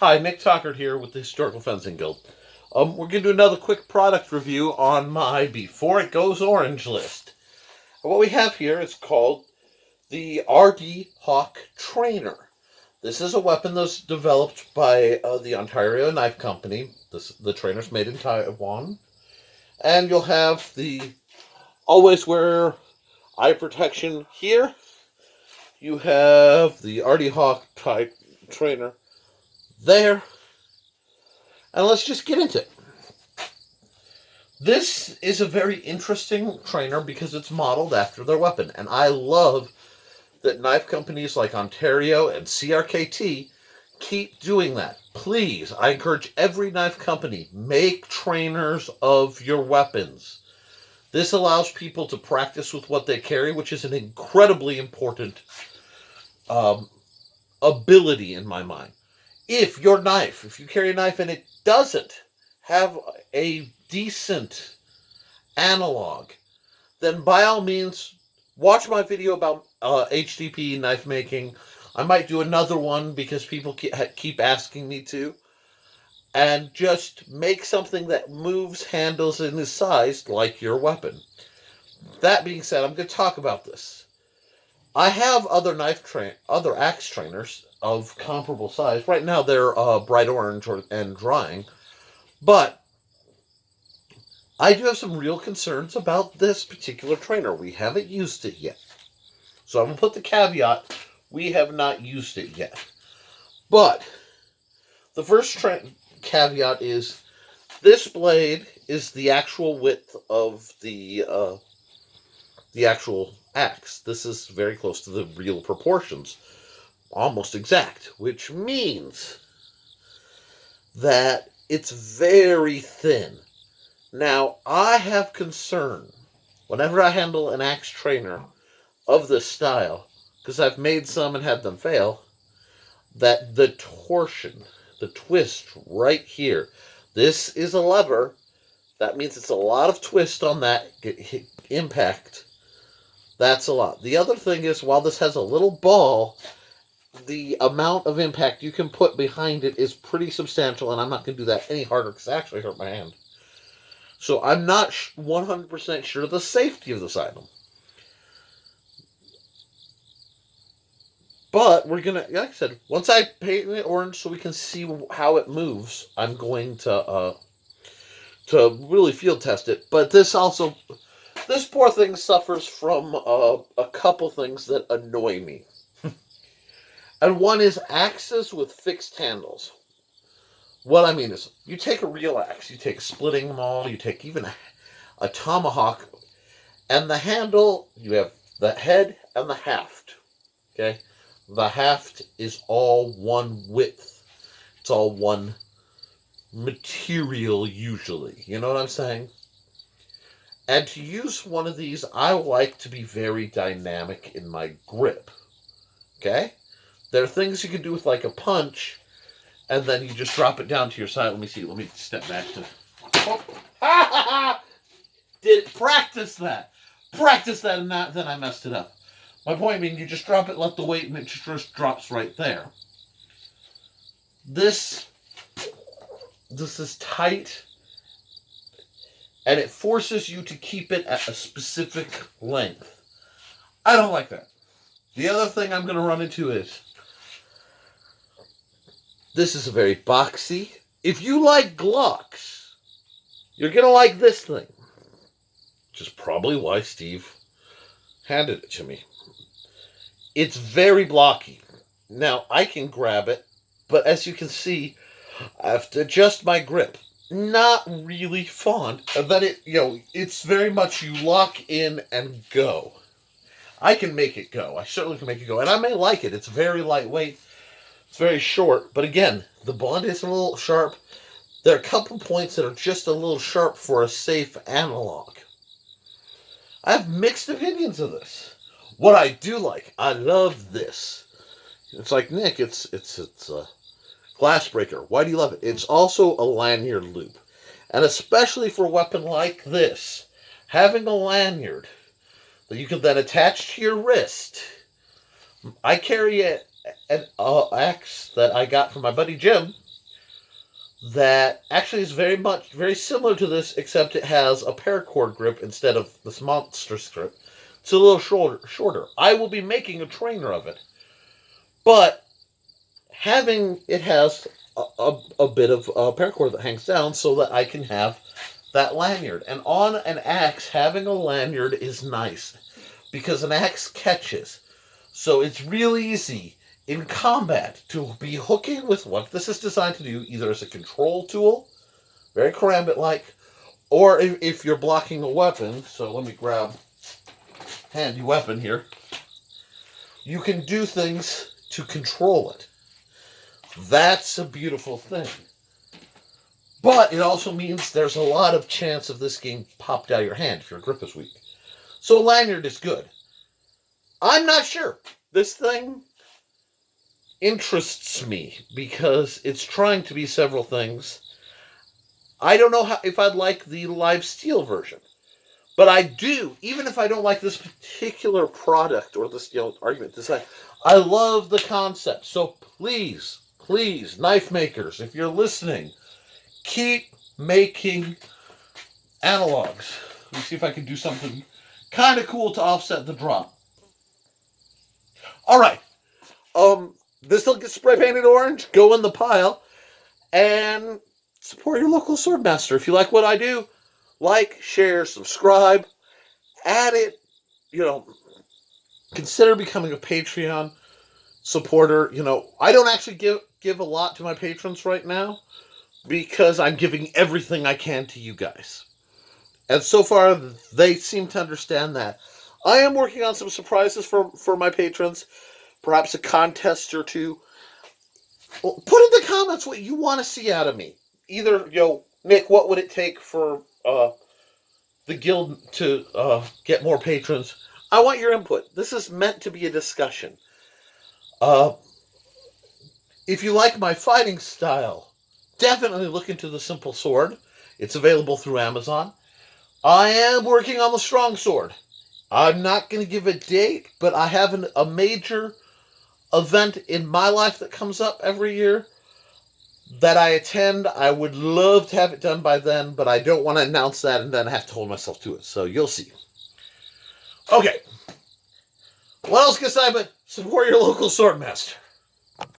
Hi, Nick Tockert here with the Historical Fencing Guild. We're going to do another quick product review on my Before It Goes Orange list. And what we have here is called the RD Hawk Trainer. This is a weapon that's developed by the Ontario Knife Company. The trainer's made in Taiwan. And you'll have the always wear eye protection here. You have the RD Hawk type trainer there. And let's just get into it. This is a very interesting trainer because it's modeled after their weapon. And I love that knife companies like Ontario and CRKT keep doing that. Please, I encourage every knife company, make trainers of your weapons. This allows people to practice with what they carry, which is an incredibly important ability in my mind. If you carry a knife and it doesn't have a decent analog, then by all means, watch my video about HDP knife making. I might do another one because people keep asking me to. And just make something that moves, handles, and is sized like your weapon. That being said, I'm going to talk about this. I have other other axe trainers of comparable size. Right now they're bright orange and drying. But I do have some real concerns about this particular trainer. We haven't used it yet. So I'm going to put the caveat, we have not used it yet. But the first caveat is this blade is the actual width of the actual axe. This is very close to the real proportions. Almost exact. Which means that it's very thin. Now, I have concern whenever I handle an axe trainer of this style, because I've made some and had them fail, that the torsion, the twist right here, this is a lever. That means it's a lot of twist on that impact. That's a lot. The other thing is, while this has a little ball, the amount of impact you can put behind it is pretty substantial, and I'm not going to do that any harder because it actually hurt my hand. So I'm not 100% sure of the safety of this item. But we're going to, like I said, once I paint it orange so we can see how it moves, I'm going to really field test it. But this poor thing suffers from a couple things that annoy me. And one is axes with fixed handles. What I mean is, you take a real axe, you take a splitting maul, you take even a tomahawk, and the handle, you have the head and the haft. Okay? The haft is all one width. It's all one material, usually. You know what I'm saying? And to use one of these, I like to be very dynamic in my grip. Okay? There are things you can do with like a punch, and then you just drop it down to your side. Let me see. Let me step back to... Oh. Practice that, and then I messed it up. My point being, you just drop it, let the weight, and it just drops right there. This is tight, and it forces you to keep it at a specific length. I don't like that. The other thing I'm going to run into is, this is a very boxy. If you like Glocks, you're going to like this thing. Which is probably why Steve handed it to me. It's very blocky. Now, I can grab it, but as you can see, I have to adjust my grip. Not really fond. And then it's very much you lock in and go. I can make it go. I certainly can make it go. And I may like it. It's very lightweight. It's very short. But again, the blunt is a little sharp. There are a couple points that are just a little sharp for a safe analog. I have mixed opinions of this. What I do like, I love this. It's like, Nick, it's a glass breaker. Why do you love it? It's also a lanyard loop. And especially for a weapon like this, having a lanyard that you can then attach to your wrist. I carry an axe that I got from my buddy Jim that actually is very similar to this, except it has a paracord grip instead of this monster grip. It's a little shorter. I will be making a trainer of it, but it has a bit of paracord that hangs down so that I can have that lanyard. And on an axe, having a lanyard is nice because an axe catches. So it's really easy in combat to be hooking with what this is designed to do, either as a control tool, very karambit-like, or if you're blocking a weapon. So let me grab a handy weapon here. You can do things to control it. That's a beautiful thing. But it also means there's a lot of chance of this getting popped out of your hand if your grip is weak. So a lanyard is good. I'm not sure. This thing interests me because it's trying to be several things. I don't know if I'd like the live steel version. But I do, even if I don't like this particular product or this argument design, I love the concept. So please, knife makers, if you're listening, keep making analogs. Let me see if I can do something kind of cool to offset the drop. All right. This will get spray painted orange. Go in the pile and support your local swordmaster. If you like what I do, like, share, subscribe, add it. Consider becoming a Patreon supporter. I don't actually give a lot to my patrons right now because I'm giving everything I can to you guys. And so far, they seem to understand that. I am working on some surprises for my patrons. Perhaps a contest or two. Well, put in the comments what you want to see out of me. Either, Nick, what would it take for the guild to get more patrons? I want your input. This is meant to be a discussion. If you like my fighting style, definitely look into the Simple Sword. It's available through Amazon. I am working on the Strong Sword. I'm not going to give a date, but I have a major event in my life that comes up every year that I attend. I would love to have it done by then, but I don't want to announce that and then have to hold myself to it. So you'll see. Okay. What else can I say but support your local swordmaster?